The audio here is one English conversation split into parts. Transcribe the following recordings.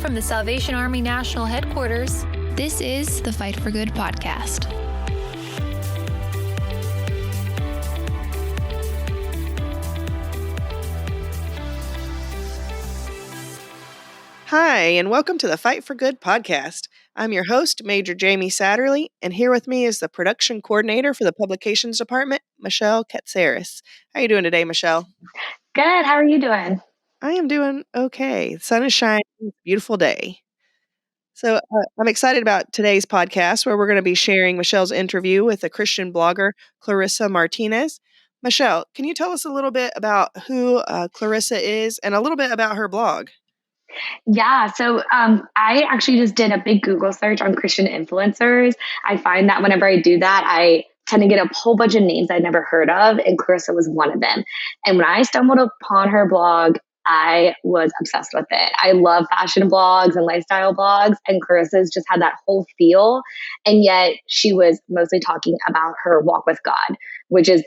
from the Salvation Army National Headquarters, this is the Fight for Good podcast. Hi, and welcome to the Fight for Good podcast. I'm your host, Major Jamie Satterley, and here with me is the production coordinator for the publications department, Michelle Katsaris. How are you doing today, Michelle? Good. How are you doing? I am doing okay. The sun is shining. It's a beautiful day. So I'm excited about today's podcast where we're going to be sharing Michelle's interview with the Christian blogger, Clarissa Martinez. Michelle, can you tell us a little bit about who Clarissa is and a little bit about her blog? Yeah. So I actually just did a big Google search on Christian influencers. I find that whenever I do that, I tend to get a whole bunch of names I'd never heard of, and Clarissa was one of them. And when I stumbled upon her blog, I was obsessed with it. I love fashion blogs and lifestyle blogs, and Clarissa's just had that whole feel. And yet she was mostly talking about her walk with God, which is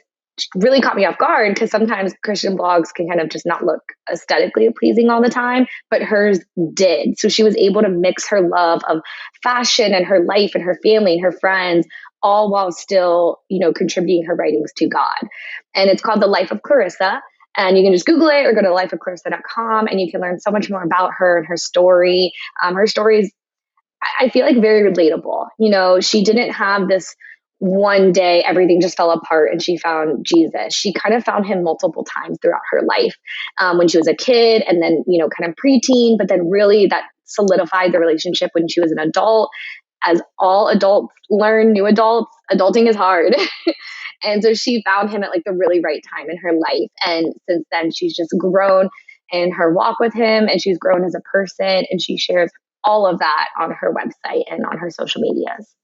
really caught me off guard because sometimes Christian blogs can kind of just not look aesthetically pleasing all the time, but hers did. So she was able to mix her love of fashion and her life and her family and her friends, all while still, contributing her writings to God. And it's called The Life of Clarissa. And you can just Google it or go to lifeofclarissa.com and you can learn so much more about her and her story. Her story is, I feel like, very relatable. She didn't have this one day everything just fell apart and she found Jesus. She kind of found him multiple times throughout her life, when she was a kid and then, kind of preteen, but then really that solidified the relationship when she was an adult. As all adults learn, new adults, adulting is hard. And so she found him at like the really right time in her life. And since then she's just grown in her walk with him and she's grown as a person, and she shares all of that on her website and on her social medias.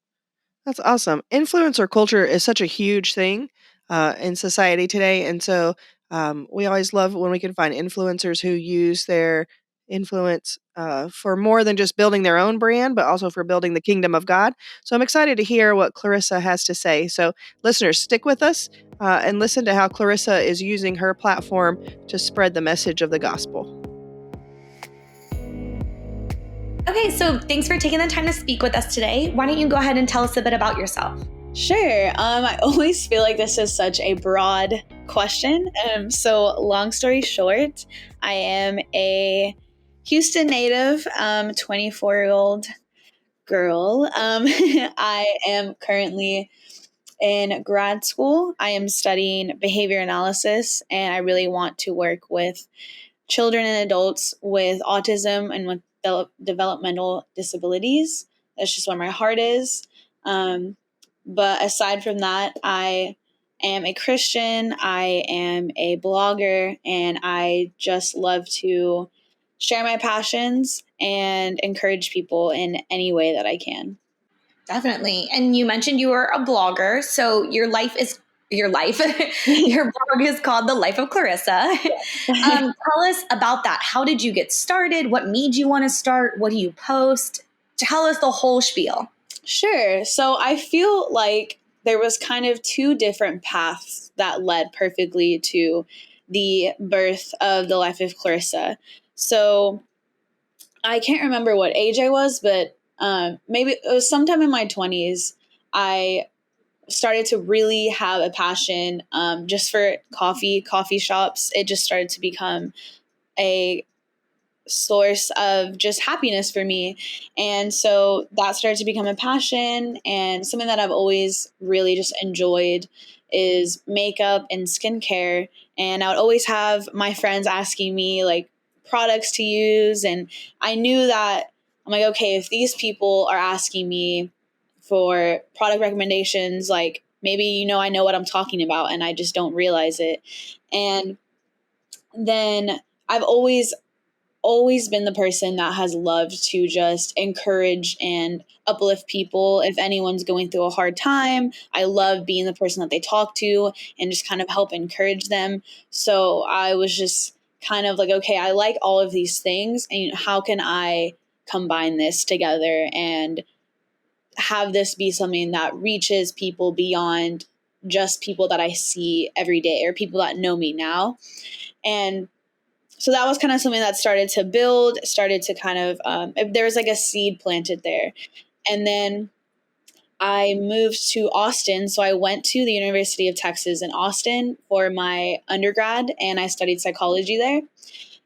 That's awesome. Influencer culture is such a huge thing in society today. And so we always love when we can find influencers who use their influence for more than just building their own brand, but also for building the kingdom of God. So I'm excited to hear what Clarissa has to say. So listeners, stick with us and listen to how Clarissa is using her platform to spread the message of the gospel. Okay, so thanks for taking the time to speak with us today. Why don't you go ahead and tell us a bit about yourself? Sure. I always feel like this is such a broad question. So long story short, I am a Houston native, 24-year-old girl. I am currently in grad school. I am studying behavior analysis, and I really want to work with children and adults with autism and with developmental disabilities. That's just where my heart is. But aside from that, I am a Christian, I am a blogger, and I just love to share my passions and encourage people in any way that I can. Definitely. And you mentioned you were a blogger, so your blog is called The Life of Clarissa. Tell us about that. How did you get started? What made you want to start? What do you post? Tell us the whole spiel. Sure. So I feel like there was kind of two different paths that led perfectly to the birth of The Life of Clarissa. So I can't remember what age I was, but maybe it was sometime in my 20s. I started to really have a passion just for coffee shops. It just started to become a source of just happiness for me. And so that started to become a passion, and something that I've always really just enjoyed is makeup and skincare. And I would always have my friends asking me like products to use. And I knew that I'm like, okay, if these people are asking me for product recommendations, like maybe, I know what I'm talking about and I just don't realize it. And then I've always been the person that has loved to just encourage and uplift people. If anyone's going through a hard time, I love being the person that they talk to and just kind of help encourage them. So I was just kind of like, okay, I like all of these things, and how can I combine this together and have this be something that reaches people beyond just people that I see every day or people that know me now. And so that was kind of something that started to build, started to kind of, there was like a seed planted there. And then I moved to Austin. So I went to the University of Texas in Austin for my undergrad, and I studied psychology there.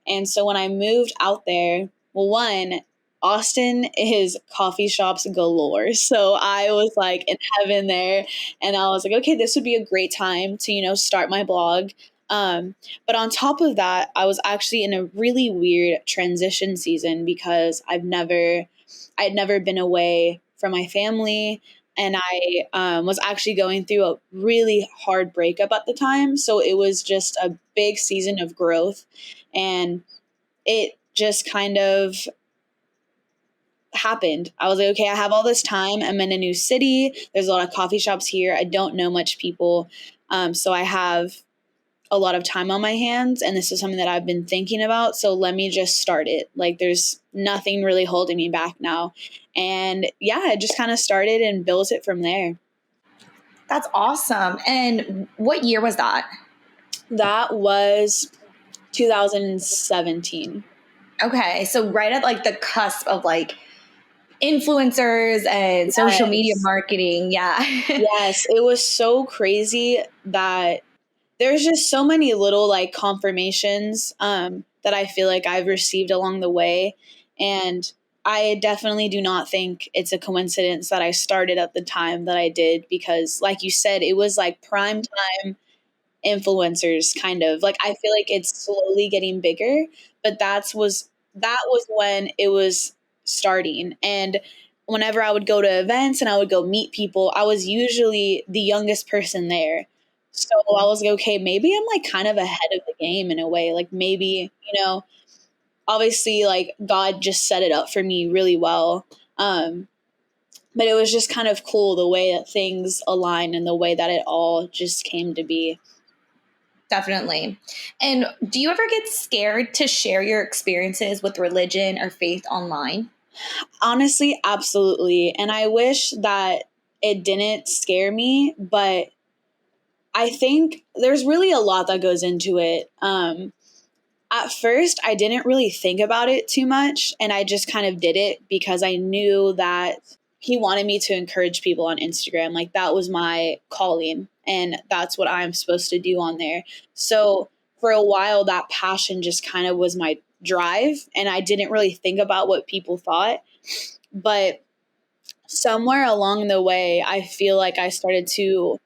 And so when I moved out there, well, one, Austin is coffee shops galore. So I was like in heaven there. And I was like, okay, this would be a great time to, start my blog. But on top of that, I was actually in a really weird transition season because I'd never been away from my family. And I was actually going through a really hard breakup at the time. So it was just a big season of growth. And it just kind of happened. I was like, okay, I have all this time. I'm in a new city. There's a lot of coffee shops here. I don't know much people. So I have a lot of time on my hands, and this is something that I've been thinking about. So let me just start it. Like, there's nothing really holding me back now. And yeah, I just kind of started and built it from there. That's awesome. And what year was that? That was 2017. Okay. So right at like the cusp of like influencers and social media marketing. Yeah. Yes. It was so crazy that there's just so many little like confirmations that I feel like I've received along the way. And I definitely do not think it's a coincidence that I started at the time that I did, because like you said, it was like prime time influencers kind of. Like, I feel like it's slowly getting bigger, but that was when it was starting. And whenever I would go to events and I would go meet people, I was usually the youngest person there. So I was like, okay, maybe I'm like kind of ahead of the game in a way. Like, maybe, obviously like God just set it up for me really well. But it was just kind of cool the way that things aligned and the way that it all just came to be. Definitely. And do you ever get scared to share your experiences with religion or faith online? Honestly, absolutely. And I wish that it didn't scare me, but I think there's really a lot that goes into it. At first, I didn't really think about it too much, and I just kind of did it because I knew that he wanted me to encourage people on Instagram. Like, that was my calling, and that's what I'm supposed to do on there. So for a while, that passion just kind of was my drive, and I didn't really think about what people thought. But somewhere along the way, I feel like I started to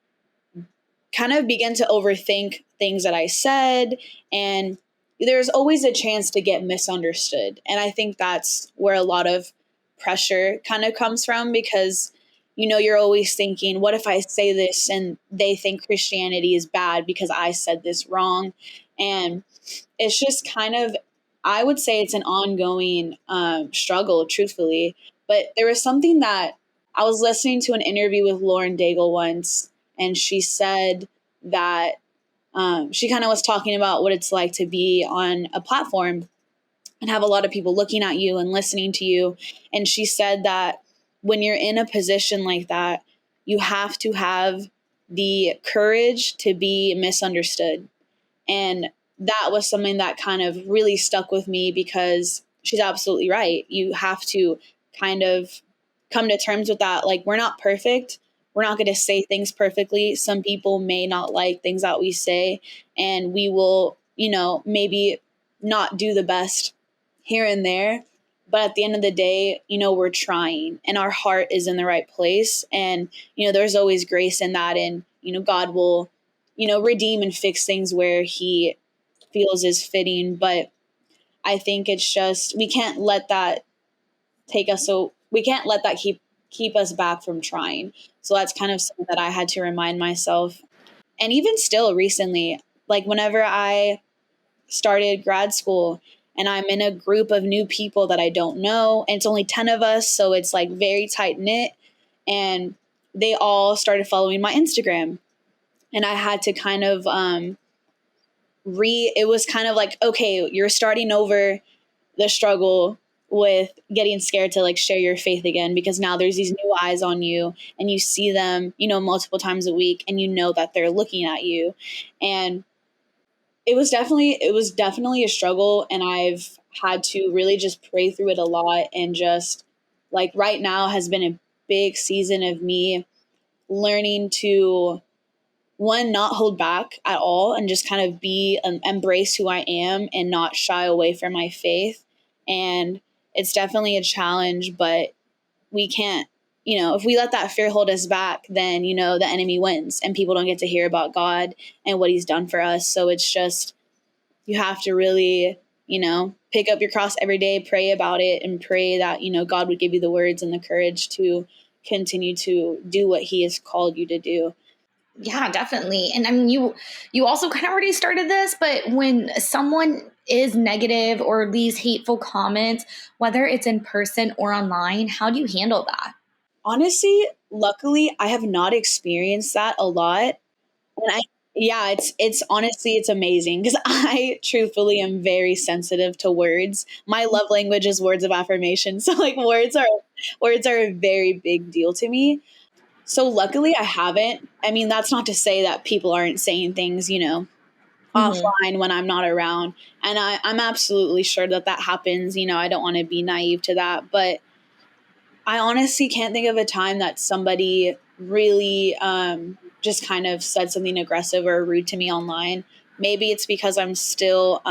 kind of begin to overthink things that I said, and there's always a chance to get misunderstood. And I think that's where a lot of pressure kind of comes from, because you're always thinking, what if I say this and they think Christianity is bad because I said this wrong? And it's just kind of, I would say it's an ongoing struggle, truthfully. But there was something that I was listening to an interview with Lauren Daigle once, and she said that she kind of was talking about what it's like to be on a platform and have a lot of people looking at you and listening to you. And she said that when you're in a position like that, you have to have the courage to be misunderstood. And that was something that kind of really stuck with me, because she's absolutely right. You have to kind of come to terms with that. Like, we're not perfect. We're not going to say things perfectly. Some people may not like things that we say, and we will, maybe not do the best here and there. But at the end of the day, we're trying, and our heart is in the right place. And, there's always grace in that. And, God will, redeem and fix things where he feels is fitting. But I think it's just, we can't let that take us. So we can't let that keep us back from trying. So that's kind of something that I had to remind myself. And even still recently, like whenever I started grad school and I'm in a group of new people that I don't know, and it's only 10 of us, so it's like very tight knit, and they all started following my Instagram. And I had to kind of it was kind of like, okay, you're starting over the struggle with getting scared to like share your faith again, because now there's these new eyes on you, and you see them, multiple times a week, and that they're looking at you. And it was definitely a struggle, and I've had to really just pray through it a lot, and just like right now has been a big season of me learning to, one, not hold back at all and just kind of be embrace who I am and not shy away from my faith. And it's definitely a challenge, but we can't, if we let that fear hold us back, then, the enemy wins and people don't get to hear about God and what he's done for us. So it's just, you have to really, pick up your cross every day, pray about it, and pray that, God would give you the words and the courage to continue to do what he has called you to do. Yeah, definitely. And I mean, you also kind of already started this, but when someone is negative or leaves hateful comments, whether it's in person or online, how do you handle that? Honestly, luckily, I have not experienced that a lot. And yeah, it's honestly, it's amazing because I truthfully am very sensitive to words. My love language is words of affirmation. So like words are a very big deal to me. So luckily I haven't. I mean, that's not to say that people aren't saying things, offline when I'm not around. And I'm absolutely sure that happens. I don't want to be naive to that. But I honestly can't think of a time that somebody really just kind of said something aggressive or rude to me online. Maybe it's because I'm still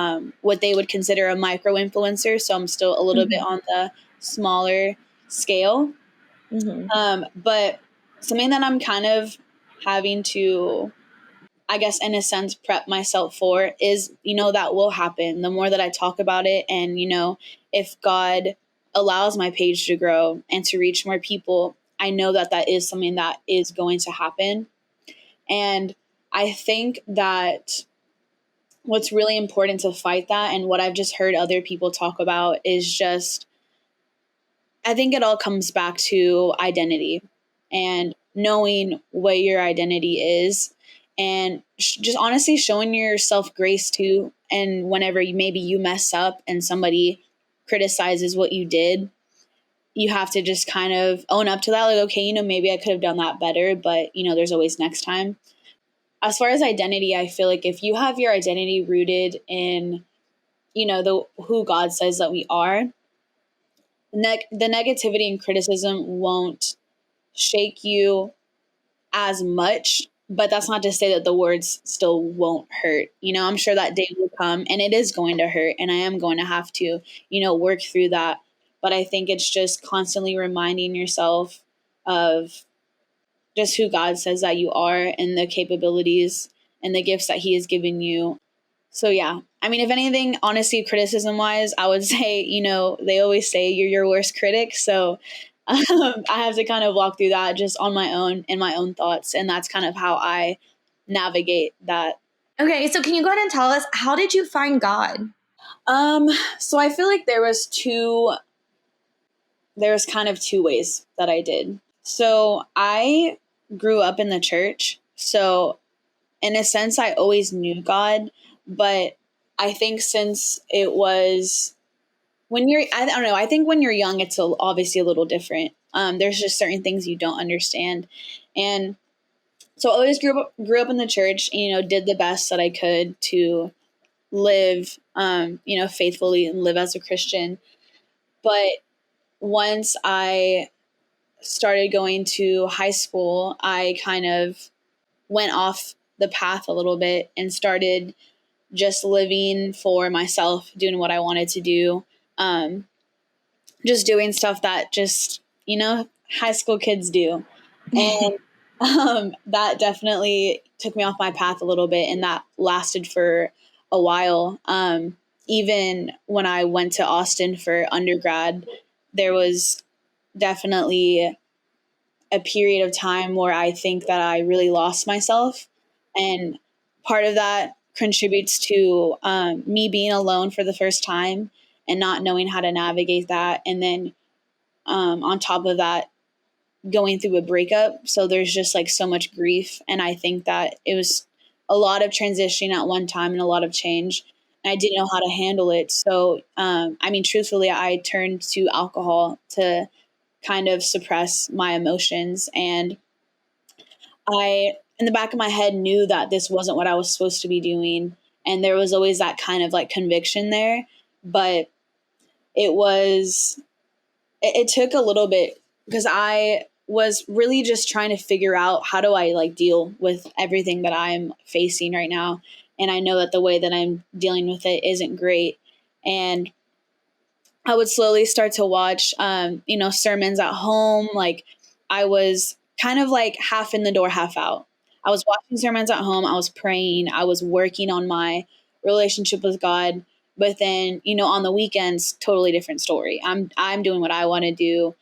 what they would consider a micro influencer. So I'm still a little bit on the smaller scale. But something that I'm kind of having to, I guess, in a sense, prep myself for is, that will happen. The more that I talk about it and, if God allows my page to grow and to reach more people, I know that is something that is going to happen. And I think that what's really important to fight that, and what I've just heard other people talk about, is just, I think it all comes back to identity and knowing what your identity is, and just honestly showing yourself grace too. And whenever maybe you mess up and somebody criticizes what you did, you have to just kind of own up to that. Like, okay, maybe I could have done that better, but there's always next time. As far as identity, I feel like if you have your identity rooted in, who God says that we are, the negativity and criticism won't shake you as much. But that's not to say that the words still won't hurt. I'm sure that day will come, and it is going to hurt, and I am going to have to, work through that. But I think it's just constantly reminding yourself of just who God says that you are and the capabilities and the gifts that he has given you. So yeah, I mean, if anything, honestly, criticism wise, I would say, they always say you're your worst critic. So I have to kind of walk through that just on my own, in my own thoughts. And that's kind of how I navigate that. Okay, so can you go ahead and tell us, how did you find God? So I feel like there was kind of two ways that I did. So I grew up in the church. So in a sense, I always knew God, but I think since it was I don't know, I think when you're young, it's obviously a little different. There's just certain things you don't understand. And so I always grew up in the church, did the best that I could to live, faithfully and live as a Christian. But once I started going to high school, I kind of went off the path a little bit and started just living for myself, doing what I wanted to do. Just doing stuff that just, high school kids do. And that definitely took me off my path a little bit. And that lasted for a while. Even when I went to Austin for undergrad, there was definitely a period of time where I think that I really lost myself. And part of that contributes to me being alone for the first time and not knowing how to navigate that. And then on top of that, going through a breakup. So there's just like so much grief. And I think that it was a lot of transition at one time and a lot of change. And I didn't know how to handle it. So, truthfully, I turned to alcohol to kind of suppress my emotions. And I, in the back of my head, knew that this wasn't what I was supposed to be doing. And there was always that kind of like conviction there. But it took a little bit, because I was really just trying to figure out, how do I like deal with everything that I'm facing right now. And I know that the way that I'm dealing with it isn't great. And I would slowly start to watch, sermons at home. Like, I was kind of like half in the door, half out. I was watching sermons at home. I was praying. I was working on my relationship with God. But then, on the weekends, totally different story. I'm doing what I want to do,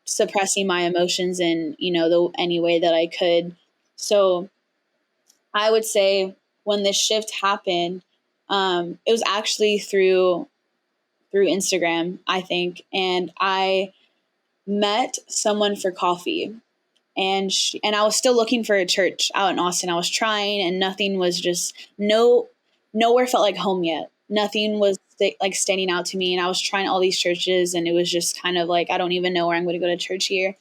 suppressing my emotions in, any way that I could. So I would say when this shift happened, it was actually through Instagram, I think. And I met someone for coffee, and I was still looking for a church out in Austin. I was trying, and nothing was just nowhere felt like home yet. Nothing was like standing out to me. And I was trying all these churches, and it was just kind of like, I don't even know where I'm going to go to church here.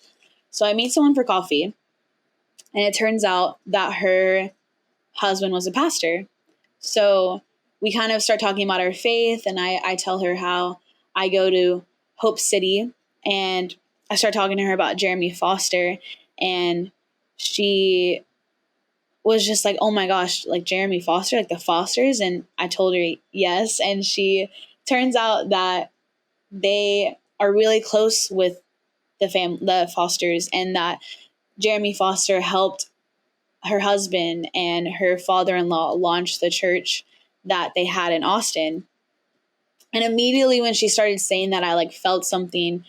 So I meet someone for coffee, and it turns out that her husband was a pastor. So we kind of start talking about our faith, and I tell her how I go to Hope City, and I start talking to her about Jeremy Foster, and she was just like, oh my gosh, like Jeremy Foster, like the Fosters. And I told her yes. And she turns out that they are really close with the Fosters, and that Jeremy Foster helped her husband and her father-in-law launch the church that they had in Austin. And immediately when she started saying that, I like felt something,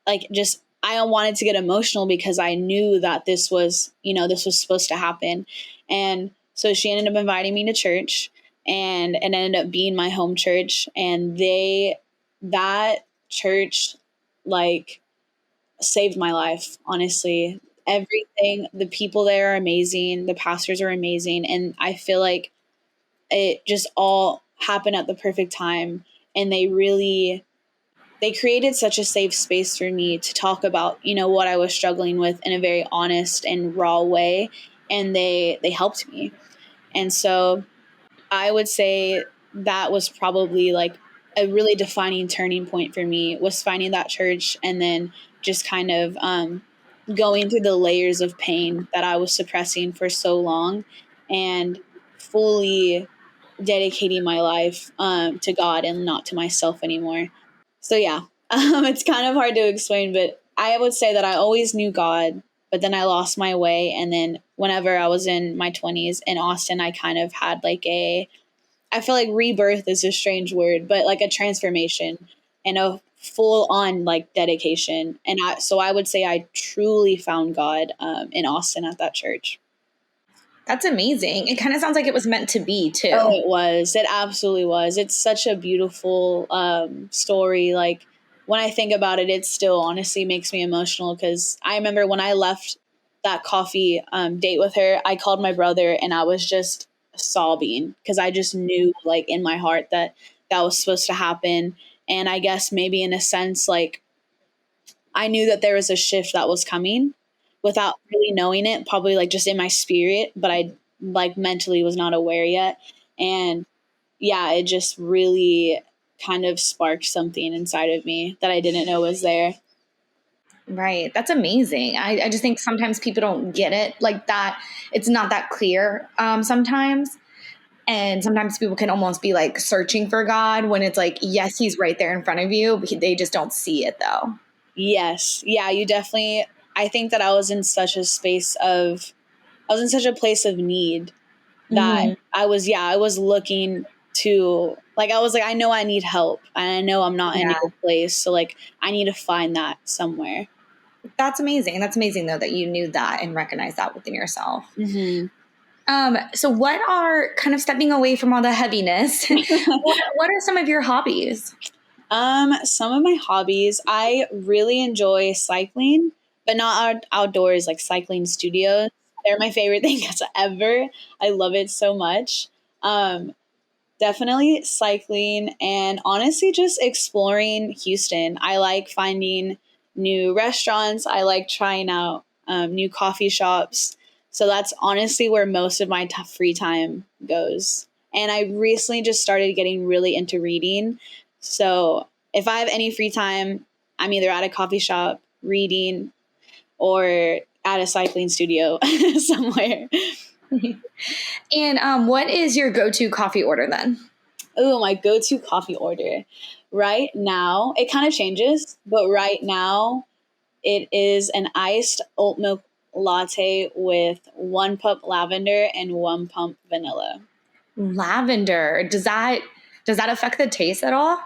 like, just, I wanted to get emotional, because I knew that this was supposed to happen. And so she ended up inviting me to church, and it ended up being my home church. And that church like saved my life, honestly. Everything, the people there are amazing, the pastors are amazing, and I feel like it just all happened at the perfect time. And they created such a safe space for me to talk about, what I was struggling with in a very honest and raw way. And they helped me. And so I would say that was probably like a really defining turning point for me, was finding that church, and then just kind of going through the layers of pain that I was suppressing for so long, and fully dedicating my life to God and not to myself anymore. So yeah, it's kind of hard to explain, but I would say that I always knew God, but then I lost my way. And then whenever I was in my 20s in Austin, I kind of had like I feel like rebirth is a strange word, but like a transformation and a full on like dedication. And so I would say I truly found God in Austin at that church. That's amazing. It kind of sounds like it was meant to be too. Oh, it was. It absolutely was. It's such a beautiful story. Like, when I think about it, it still honestly makes me emotional, because I remember when I left that coffee date with her, I called my brother, and I was just sobbing, because I just knew like in my heart that was supposed to happen. And I guess maybe in a sense, like, I knew that there was a shift that was coming without really knowing it, probably like just in my spirit, but I like mentally was not aware yet. And yeah, it just really kind of sparked something inside of me that I didn't know was there. Right. That's amazing. I just think sometimes people don't get it like that. It's not that clear sometimes. And sometimes people can almost be like searching for God, when it's like, yes, he's right there in front of you, but they just don't see it though. Yes. Yeah, you definitely, I think that I was in such a place of need that I was looking to, like, I was like, I know I need help, and I know I'm not in a good place. So like, I need to find that somewhere. That's amazing. That's amazing though, that you knew that and recognized that within yourself. Mm-hmm. So what are, kind of stepping away from all the heaviness, what are some of your hobbies? Some of my hobbies, I really enjoy cycling, but not outdoors, like cycling studios. They're my favorite things ever. I love it so much. Definitely cycling, and honestly just exploring Houston. I like finding new restaurants. I like trying out new coffee shops. So that's honestly where most of my free time goes. And I recently just started getting really into reading. So if I have any free time, I'm either at a coffee shop reading or at a cycling studio somewhere. And what is your go-to coffee order then? Oh, my go-to coffee order. Right now, it kind of changes, but right now it is an iced oat milk latte with 1 pump lavender and 1 pump vanilla. Lavender. Does that affect the taste at all?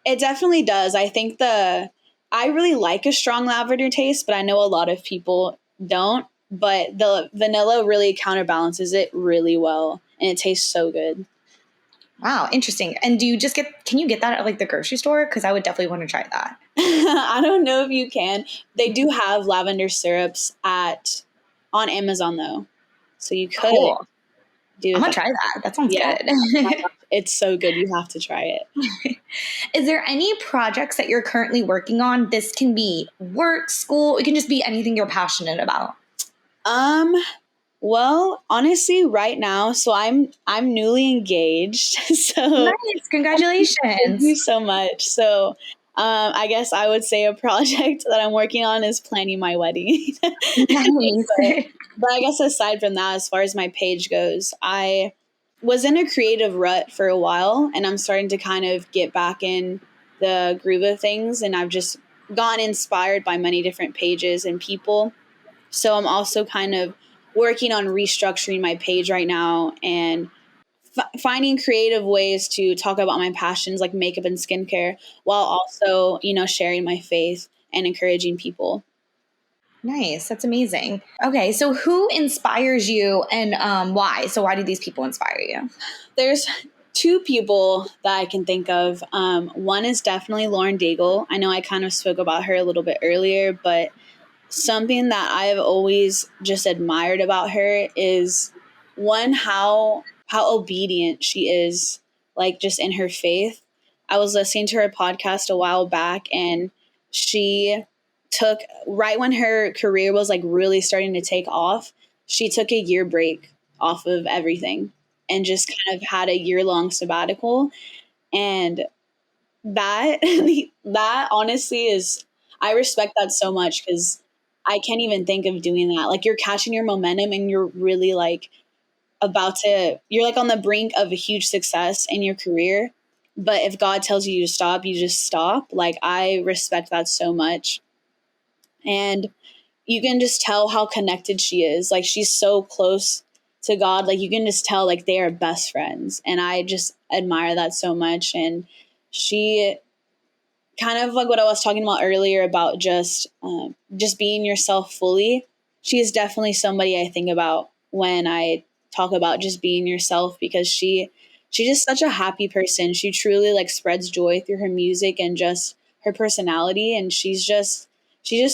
It definitely does. I think I really like a strong lavender taste, but I know a lot of people don't. But the vanilla really counterbalances it really well, and it tastes so good. Wow, interesting. And can you get that at like the grocery store? Because I would definitely want to try that. I don't know if you can. They do have lavender syrups on Amazon though, so you could Cool. do I'm gonna that. try that. That sounds Yeah. good. It's so good. You have to try it. Is there any projects that you're currently working on? This can be work, school. It can just be anything you're passionate about. Well, honestly, right now, so I'm newly engaged. So Nice. thank you Congratulations. so much. So I guess I would say a project that I'm working on is planning my wedding. Nice. But I guess aside from that, as far as my page goes, I was in a creative rut for a while, and I'm starting to kind of get back in the groove of things, and I've just gotten inspired by many different pages and people. So I'm also kind of working on restructuring my page right now and finding creative ways to talk about my passions like makeup and skincare while also, sharing my faith and encouraging people. Nice. That's amazing. Okay. So who inspires you and why? So why do these people inspire you? There's two people that I can think of. One is definitely Lauren Daigle. I know I kind of spoke about her a little bit earlier, but something that I've always just admired about her is one, how obedient she is, like just in her faith. I was listening to her podcast a while back, and she took, right when her career was like really starting to take off, she took a year break off of everything and just kind of had a year-long sabbatical. And that that honestly is, I respect that so much, because I can't even think of doing that. Like, you're catching your momentum and you're really like you're like on the brink of a huge success in your career. But if God tells you to stop, you just stop. Like, I respect that so much. And you can just tell how connected she is. Like, she's so close to God. Like, you can just tell like they are best friends. And I just admire that so much. And she, kind of like what I was talking about earlier about just being yourself fully. She is definitely somebody I think about when I talk about just being yourself, because she's just such a happy person. She truly like spreads joy through her music and just her personality, and she's just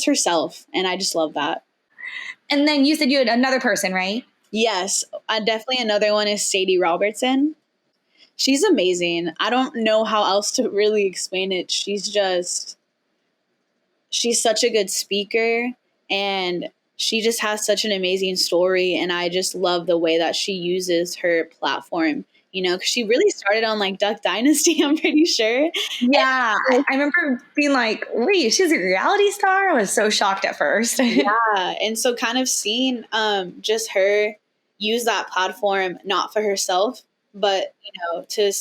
herself, and I just love that. And then you said you had another person, right? Yes, definitely another one is Sadie Robertson. She's amazing. I don't know how else to really explain it. She's such a good speaker, and she just has such an amazing story. And I just love the way that she uses her platform, because she really started on like Duck Dynasty, I'm pretty sure. Yeah. I remember being like, wait, she's a reality star? I was so shocked at first. Yeah. And so kind of seeing just her use that platform, not for herself, but, to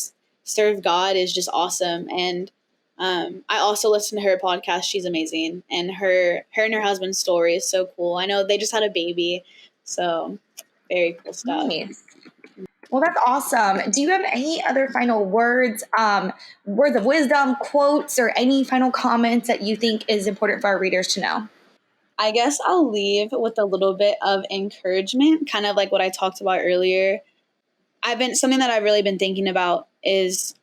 serve God is just awesome. And I also listen to her podcast. She's amazing. And her and her husband's story is so cool. I know they just had a baby. So very cool stuff. Nice. Well, that's awesome. Do you have any other final words, words of wisdom, quotes, or any final comments that you think is important for our readers to know? I guess I'll leave with a little bit of encouragement, kind of like what I talked about earlier. Something that I've really been thinking about is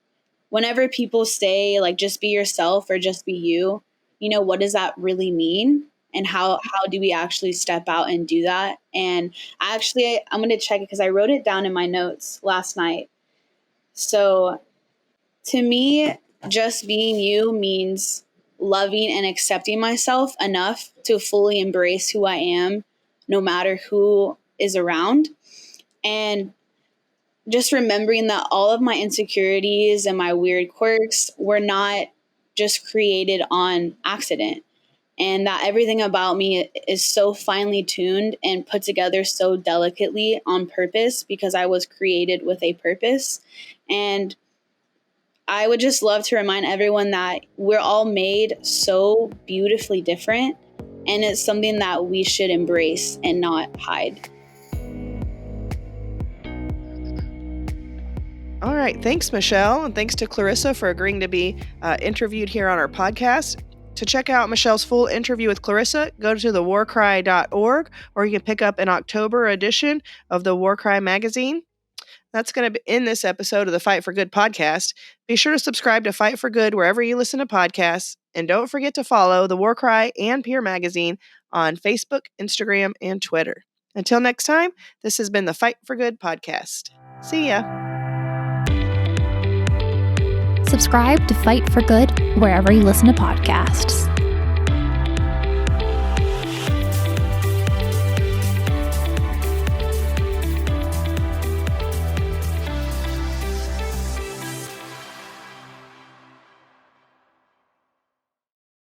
whenever people say like, just be yourself or just be you, what does that really mean? And how do we actually step out and do that? And I'm going to check it because I wrote it down in my notes last night. So to me, just being you means loving and accepting myself enough to fully embrace who I am, no matter who is around. And just remembering that all of my insecurities and my weird quirks were not just created on accident, and that everything about me is so finely tuned and put together so delicately on purpose because I was created with a purpose. And I would just love to remind everyone that we're all made so beautifully different, and it's something that we should embrace and not hide. All right. Thanks, Michelle. And thanks to Clarissa for agreeing to be interviewed here on our podcast. To check out Michelle's full interview with Clarissa, go to thewarcry.org, or you can pick up an October edition of the War Cry magazine. That's going to end this episode of the Fight for Good podcast. Be sure to subscribe to Fight for Good wherever you listen to podcasts. And don't forget to follow the War Cry and Peer Magazine on Facebook, Instagram, and Twitter. Until next time, this has been the Fight for Good podcast. See ya. Subscribe to Fight for Good wherever you listen to podcasts.